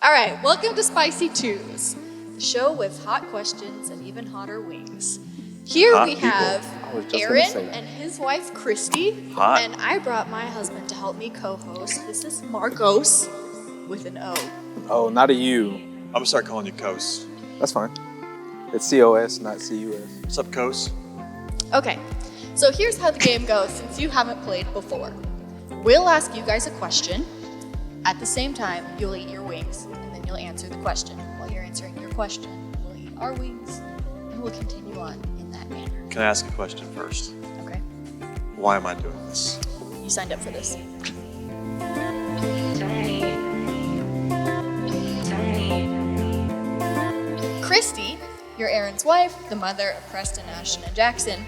All right, welcome to Spicy Twos, the show with hot questions and even hotter wings. Here Hot we people. have I was just gonna Aaron say that. and his wife Christy, Hot. and I brought my husband to help me co-host. This is Marcos with an O. Oh, not a U. I'm gonna start calling you Coast. That's fine. It's COS, not CUS. What's up, Coast? Okay, so here's how the game goes since you haven't played before. We'll ask you guys a question. At the same time, you'll eat your wings, and then you'll answer the question. While you're answering your question, we'll eat our wings, and we'll continue on in that manner. Can I ask a question first? Okay? Why am I doing this? You signed up for this. Christy, you're Aaron's wife, the mother of Preston, Ashton, and Jackson.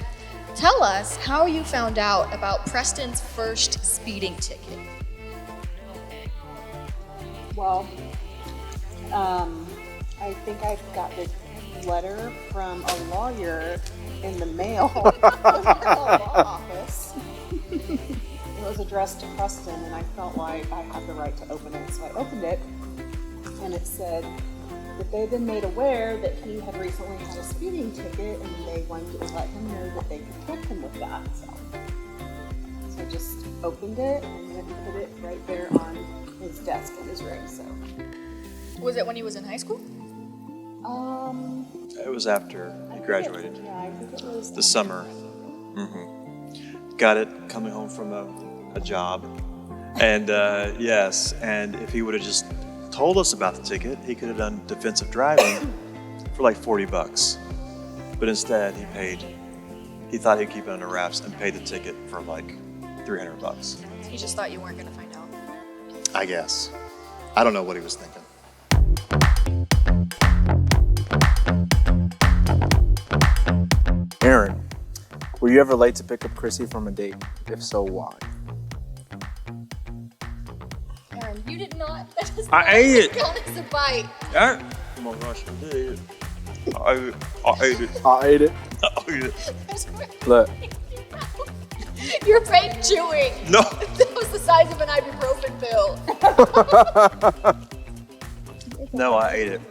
Tell us how you found out about Preston's first speeding ticket. Well, I think I got this letter from a lawyer in the mail in the law office. It was addressed to Preston, and I felt like I had the right to open it. So I opened it, and it said that they'd been made aware that he had recently had a speeding ticket, and they wanted to let him know that they could help him with that. So I just opened it and then put it right there on his desk in his room. So Was it when he was in high school? It was after he graduated. Yeah, I think it was The summer. Got it coming home from a job. And yes, and if he would have just told us about the ticket, he could have done defensive driving for like $40. But instead, he thought he'd keep it under wraps and paid the ticket for like $300. He just thought you weren't going to find out. I guess. I don't know what he was thinking. Aaron, were you ever late to pick up Chrissy from a date? If so, why? Aaron, you did not. That does I not ate it. count as a bite. Oh my gosh, I did it. I ate it. I ate it. I ate it. There's more in Look. your mouth. You're fake chewing. No. That was the size of an ibuprofen pill. No, I ate it.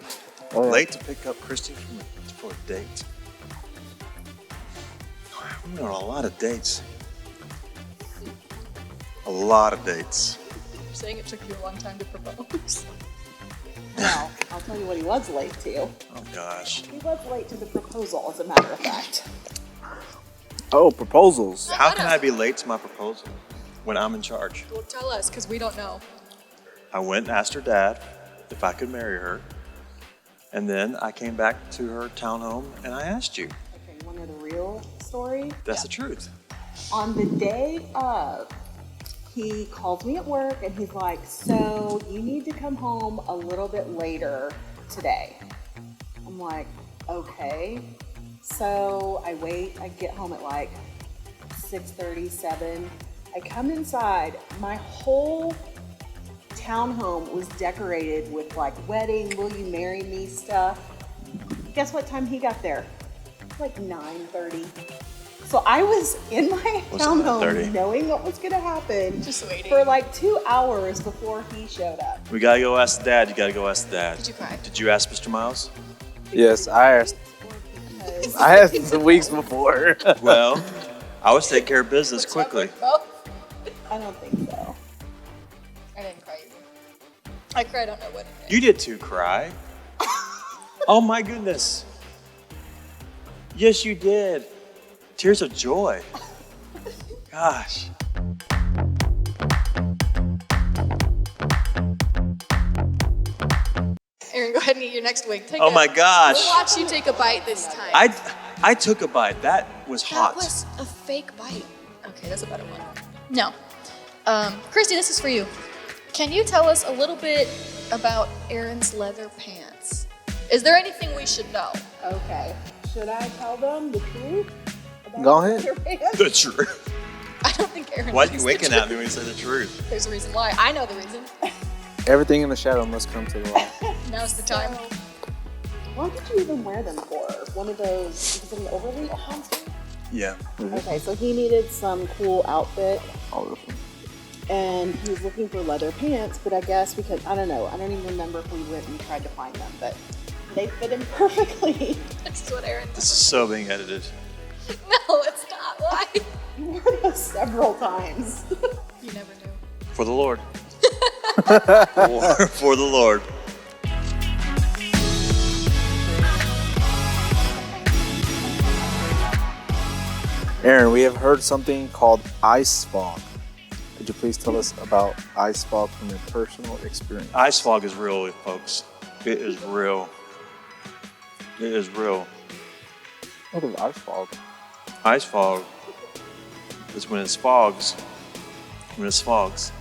Oh, yeah. Late to pick up Christy for a date. We went on a lot of dates. A lot of dates. You're saying it took you a long time to propose. Well, I'll tell you what he was late to. Oh gosh. He was late to the proposal, as a matter of fact. Oh, proposals. How can I be late to my proposal when I'm in charge? Well, tell us, because we don't know. I went and asked her dad if I could marry her. And then I came back to her townhome and I asked you. Okay, you want to know the real story? That's the truth. On the day of, he calls me at work and he's like, so you need to come home a little bit later today. I'm like, okay. So I wait, I get home at like 6:37. I come inside, my whole townhome was decorated with like wedding, will you marry me stuff. Guess what time he got there? Like 9:30. So I was in my Was it 9:30? townhome knowing what was gonna happen Just waiting. for like 2 hours before he showed up. We gotta go ask the dad. You gotta go ask the dad. Did you cry? Did you ask Mr. Miles? Yes, I asked some weeks before. Well, I was taking care of business quickly. I don't think so. I didn't cry either. I cried on our wedding day. You did too, cry. Oh my goodness. Yes, you did. Tears of joy. Gosh. Aaron, go ahead and eat your next wing. Oh my gosh. We'll watch you take a bite this time. I took a bite. That was hot. That was a fake bite. Okay, that's a better one. No. Christy, this is for you. Can you tell us a little bit about Aaron's leather pants? Is there anything we should know? Okay. Should I tell them the truth? about Go ahead. your pants? The truth. I don't think Aaron Why are knows you the winking truth. at me when you say the truth? There's a reason why. I know the reason. Everything in the shadow must come to the light. Now's the time. So, what did you even wear them for? One of those, was it an overly concert? Yeah. Okay, so he needed some cool outfit. All of them. and he was looking for leather pants, but I guess because, I don't know, I don't even remember if we went and tried to find them, but they fit him perfectly. This is what Aaron This is so being edited. No, it's not. Why? You wore those several times. You never knew. For the Lord. For the Lord. Aaron, we have heard something called ice fog. Could you please tell us about ice fog from your personal experience? Ice fog is real, folks. It is real. It is real. What is ice fog? Ice fog is when it's fogs. When it's fogs.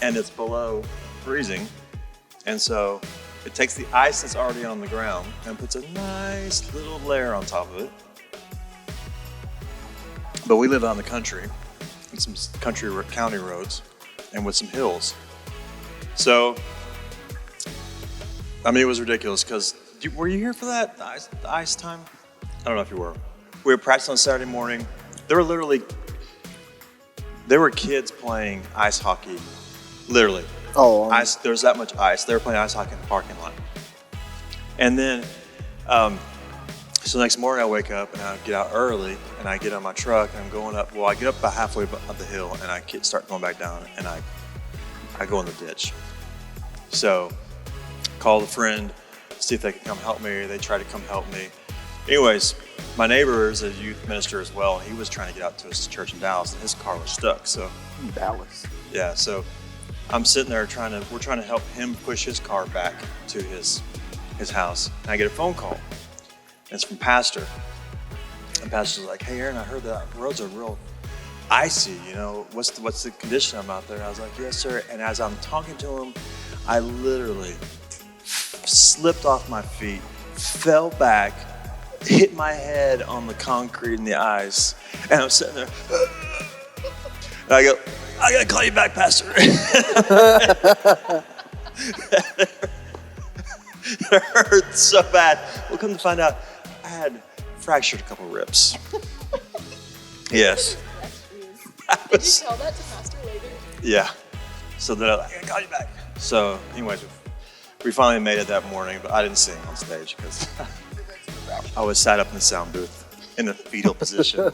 And it's below freezing. And so it takes the ice that's already on the ground and puts a nice little layer on top of it. But we live out in the country, in some county roads, and with some hills. So, I mean, it was ridiculous because, were you here for that, the ice time? I don't know if you were. We were practicing on Saturday morning. There were kids playing ice hockey, literally. Oh, Ice. There was that much ice. They were playing ice hockey in the parking lot. And then, so the next morning I wake up and I get out early and I get on my truck and I'm going up. Well, I get up about halfway up the hill and I start going back down and I go in the ditch. So, called a friend, see if they could come help me. They tried to come help me. Anyways, my neighbor is a youth minister as well. And he was trying to get out to his church in Dallas and his car was stuck. So, Dallas. yeah, so I'm sitting there we're trying to help him push his car back to his house. And I get a phone call. And it's from Pastor. And Pastor's like, hey, Aaron, I heard the roads are real icy. You know, what's the condition I'm out there? And I was like, yes, sir. And as I'm talking to him, I literally slipped off my feet, fell back, hit my head on the concrete and the ice. And I'm sitting there. And I go, I gotta call you back, Pastor. It hurt so bad. Well, come to find out, I had fractured a couple ribs. Yes. Did you tell that to Pastor later? Yeah. So then I gotta call you back. So, anyways, we finally made it that morning, but I didn't sing on stage because I was sat up in the sound booth in a fetal position.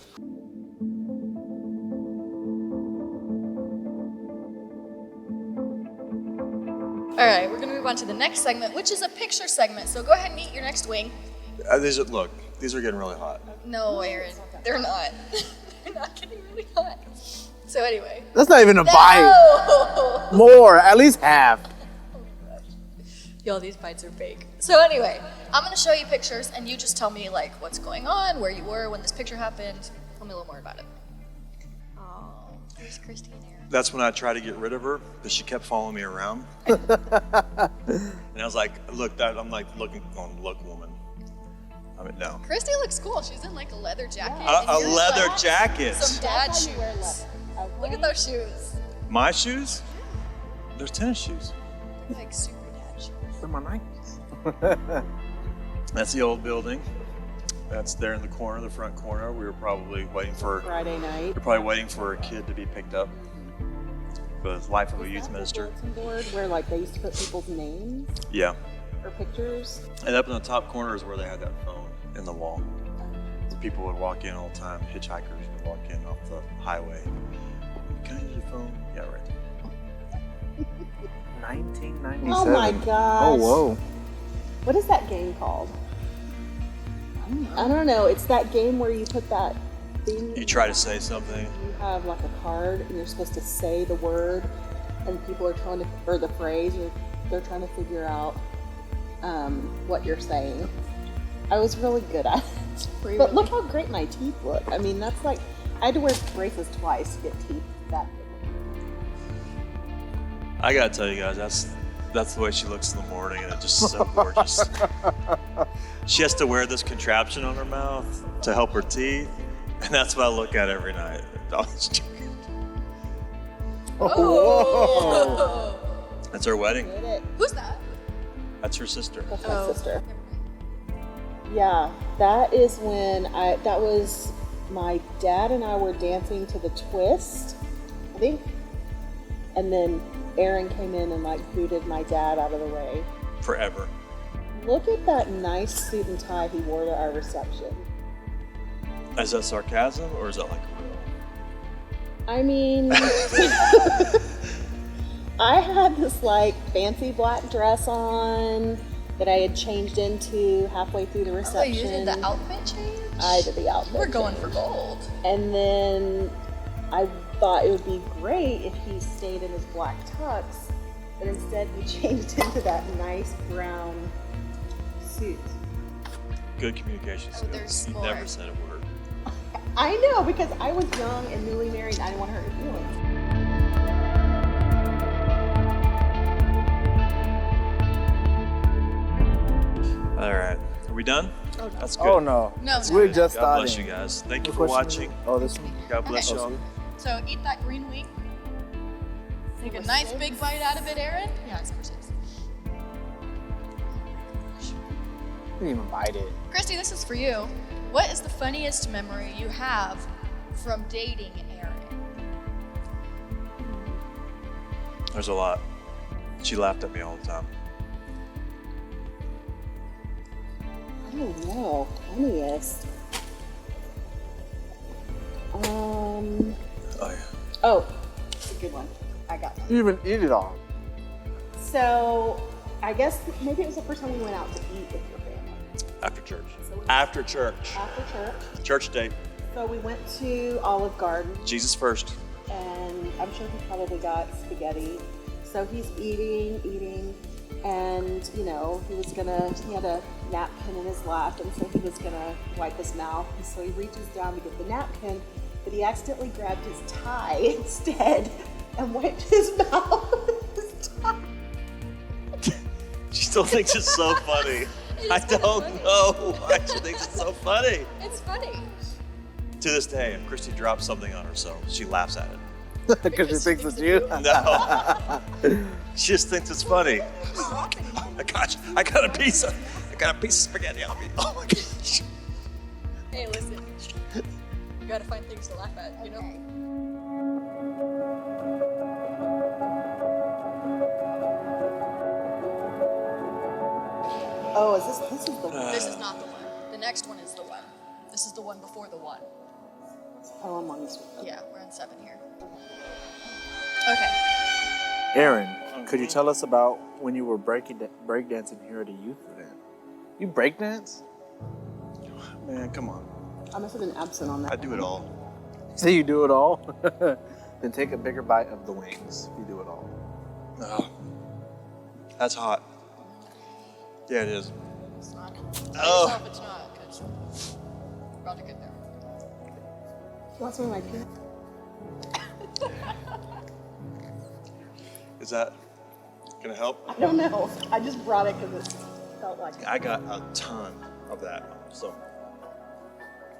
All right, we're going to move on to the next segment, which is a picture segment. So go ahead and eat your next wing. These are getting really hot. No, Aaron, they're not. They're not getting really hot. So anyway. That's not even a bite. More, at least half. Y'all, these bites are fake. So anyway, I'm going to show you pictures, and you just tell me like what's going on, where you were when this picture happened. Tell me a little more about it. Oh, there's Christy and Aaron. That's when I tried to get rid of her, but she kept following me around. And I was like, I'm like looking, going, look, woman. I mean, no. Christy looks cool. She's in like a leather jacket. A leather jacket. Some dad That's how you wear shoes. leather. Look at those shoes. My shoes? They're tennis shoes. Like super dad shoes. They're my Nikes. That's the old building. That's there in the corner, the front corner. We were probably waiting for a kid to be picked up. The life of a youth minister. Bulletin board where like they used to put people's names Yeah. or pictures. And up in the top corner is where they had that phone in the wall. So people would walk in all the time, hitchhikers would walk in off the highway. Can I use your phone? Yeah, right. 1997. Oh my gosh. Oh, whoa. What is that game called? I don't know. It's that game where you put that thing. You try to say something. You have like a card and you're supposed to say the word, and people are trying to, or the phrase, or they're trying to figure out what you're saying. I was really good at it. But look how great my teeth look. I mean, that's like, I had to wear braces twice to get teeth that big. I gotta tell you guys, that's the way she looks in the morning, and it's just so gorgeous. She has to wear this contraption on her mouth to help her teeth, and that's what I look at every night. Oh. That's her wedding. Did it. Who's that? That's her sister. That's my sister. Yeah, that is when that was my dad and I were dancing to the twist, I think, and then Aaron came in and like booted my dad out of the way. Forever. Look at that nice suit and tie he wore to our reception. Is that sarcasm or is that like real? I mean, I had this like fancy black dress on that I had changed into halfway through the Oh, reception. you did the outfit change? I did the outfit. We're going change. for gold. And then I thought it would be great if he stayed in his black tux, but instead he changed into that nice brown suit. Good communication skills. there's You more. never said a word. I know, because I was young and newly married and I didn't want to hurt her feelings. All right. Are we done? Oh, no. That's good. Oh no. No, We're no. just God starting. bless you guys. Thank you What for question is watching. it? Oh, this one. God bless Okay. y'all. So eat that green wing. Take a nice big bite out of it, Aaron. Yeah, it's for 6. You didn't even bite it. Christy, this is for you. What is the funniest memory you have from dating Aaron? There's a lot. She laughed at me all the time. I don't know. Funniest. Oh yeah. Oh, it's a good one. I got one. You even eat it all. So, I guess maybe it was the first time we went out to eat with your family. After church. So After church. after church. Church date. So we went to Olive Garden, Jesus first. and I'm sure he probably got spaghetti. So he's eating, and you know, he had a napkin in his lap, and so he was gonna wipe his mouth. And so he reaches down to get the napkin, but he accidentally grabbed his tie instead and wiped his mouth with his tie. She still thinks it's so funny. It I is kinda don't funny. know why she thinks it's so funny. It's funny. To this day, if Christy drops something on herself, she laughs at it. Because she thinks it's you. No. She just thinks it's funny. I got a piece of spaghetti on me. Oh my gosh. Hey, listen. You gotta find things to laugh at, you know? Oh, this is the one. This is not the one. The next one is the one. This is the one before the one. Oh, I'm on this one. Yeah, we're on 7 here. Okay. Aaron, could you tell us about when you were breakdancing here at a youth event? You breakdance? Man, come on. I must have been absent on that. I do it all. So you do it all? Then take a bigger bite of the wings. You do it all. Oh, that's hot. Yeah, it is. It's not. Oh. Tell yourself it's not, because we're about to get there. That's one of my kids. Is that gonna help? I don't know. I just brought it because it felt like it. I got a ton of that. So,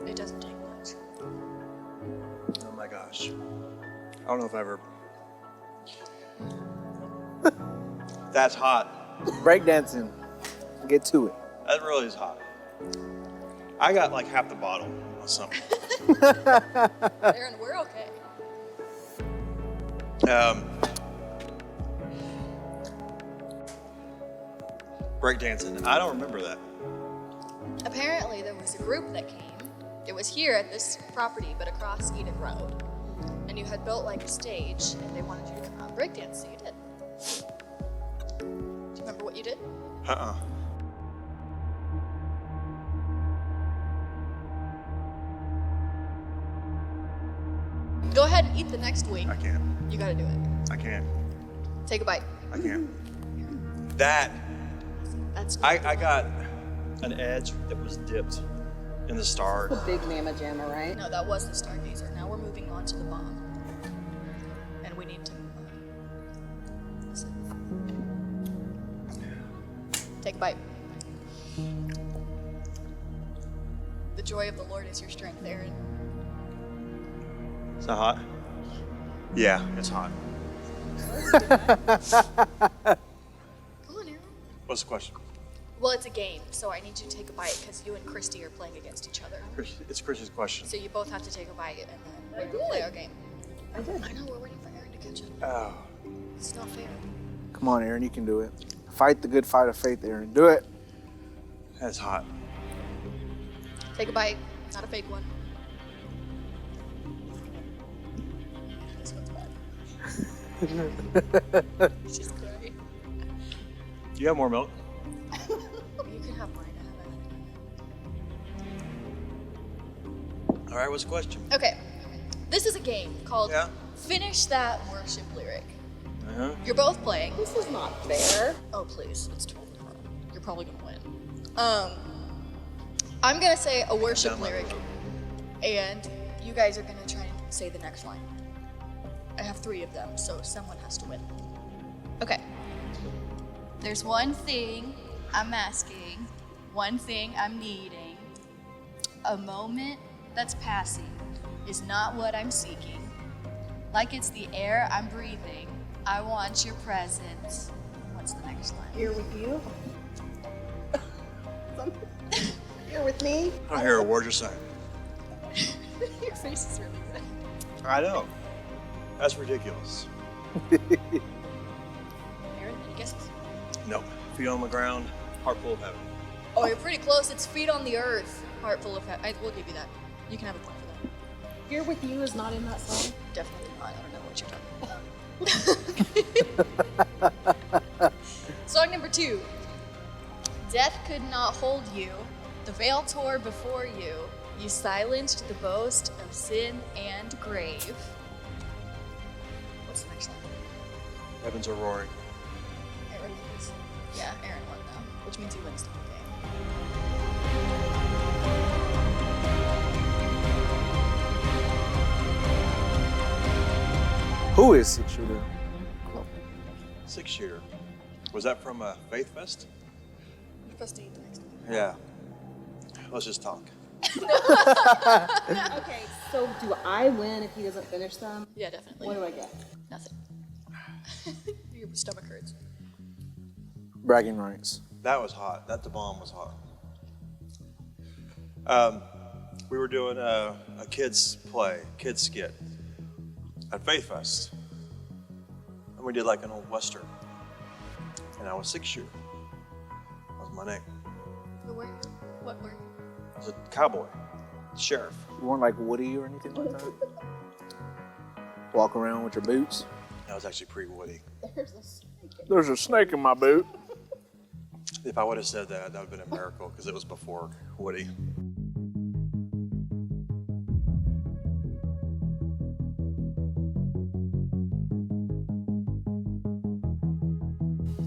It doesn't take much. oh my gosh. I don't know if I ever. That's hot. Breakdancing. Get to it. That really is hot. I got like half the bottle or something. Aaron, we're okay. Breakdancing. I don't remember that. Apparently, there was a group that came. It was here at this property, but across Eden Road. And you had built like a stage, and they wanted you to come out and breakdance, so you did. Do you remember what you did? Uh-uh. Go ahead and eat the next wing. I can't. You gotta do it. I can't. Take a bite. I can't. That. That's I got an edge that was dipped in the star. The big mama jamma, right? No, that was the stargazer. Now we're moving on to the bomb. And we need to listen. Take a bite. The joy of the Lord is your strength, Aaron. Is that hot? Yeah, it's hot. Come on, Aaron. What's the question? Well, it's a game, so I need you to take a bite because you and Christy are playing against each other. It's Chris's question. So you both have to take a bite and then we'll play our game. I did. I know, we're waiting for Aaron to catch up. Oh, It's not fair. Come on, Aaron, you can do it. Fight the good fight of faith, Aaron. Do it. that's hot. Take a bite, not a fake one. This one's bad. She's crying. You have more milk? You can have mine. All right, what's the question? Okay, this is a game called Yeah. Finish That Worship Lyric. Uh-huh. You're both playing. This is not fair. Oh, please, it's totally wrong. You're probably gonna win. I'm gonna say a worship Down my lyric, road. and you guys are gonna try and say the next line. I have 3 of them, so someone has to win. Okay. There's one thing I'm asking, one thing I'm needing. A moment that's passing is not what I'm seeking. Like it's the air I'm breathing. I want your presence. What's the next line? Here with you. Here with me. I don't hear a word you're saying. Your face is really good. I know. That's ridiculous. Aaron, any guesses? Nope. Feet on the ground, heart full of heaven. Oh, you're pretty close. It's feet on the earth, heart full of heaven. We'll give you that. You can have a point for that. Here with you is not in that song. Definitely not. I don't know what you're talking about. Song number 2. Death could not hold you. The veil tore before you. You silenced the boast of sin and grave. What's the next line? Heavens are roaring. Aaron wins. Yeah, Aaron won though, which means he wins the whole game. Who is 6 shooter? 6-shooter. Was that from Faithfest? You're supposed to eat the next one. Yeah. Let's just talk. Okay, so do I win if he doesn't finish them? Yeah, definitely. What do I get? Nothing. Your stomach hurts. Bragging rights. That was hot. That the bomb was hot. We were doing a kids play, kids skit at Faithfest, and we did like an old western. And I was 6-shooter. That was my name. Who were you? What were you? I was a cowboy, sheriff. You weren't like Woody or anything like that? Walk around with your boots. That was actually pre-Woody. There's a snake. There's a snake in my boot. If I would have said that, that would have been a miracle because it was before Woody.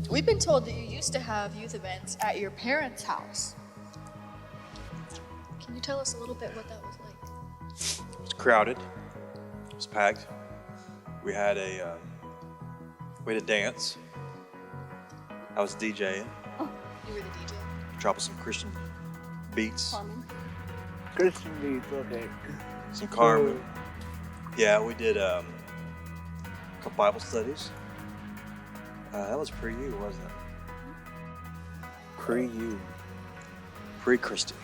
We've been told that you used to have youth events at your parents' house. Can you tell us a little bit what that was like? It was crowded. It was packed. We had a dance. I was DJing, You were the DJ. dropping some Christian beats, Carmen. Christian beats, okay. some Carmen. Yeah, we did a couple Bible studies. That was pre-you, wasn't it? Pre-you. Pre-Christy.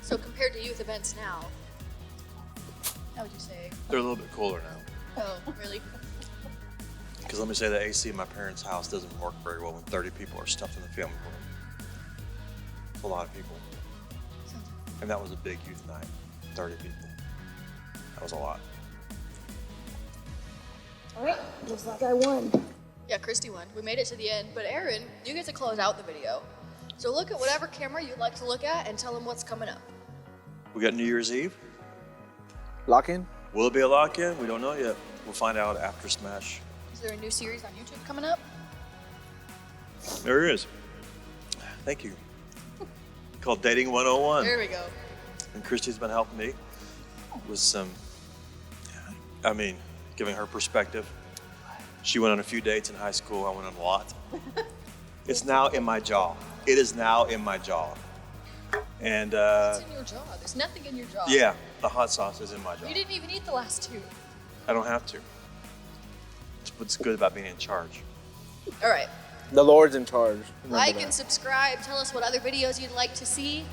So compared to youth events now, how would you say? They're a little bit cooler now. Oh, really? Because let me say the AC in my parents' house doesn't work very well when 30 people are stuffed in the family room. It's a lot of people. And that was a big youth night. 30 people. That was a lot. All right, looks like I won. Yeah, Christy won. We made it to the end, but Aaron, you get to close out the video. So look at whatever camera you'd like to look at and tell them what's coming up. We got New Year's Eve. Lock in? Will it be a lock-in? We don't know yet. We'll find out after Smash. Is there a new series on YouTube coming up? There it is. Thank you. Called Dating 101. There we go. And Christy's been helping me with some, giving her perspective. She went on a few dates in high school. I went on a lot. It's now in my jaw. It is now in my jaw. And It's in your jaw. There's nothing in your jaw. yeah, the hot sauce is in my jaw. You didn't even eat the last 2. I don't have to. what's good about being in charge. All right. The Lord's in charge. Remember Like that. and subscribe. Tell us what other videos you'd like to see.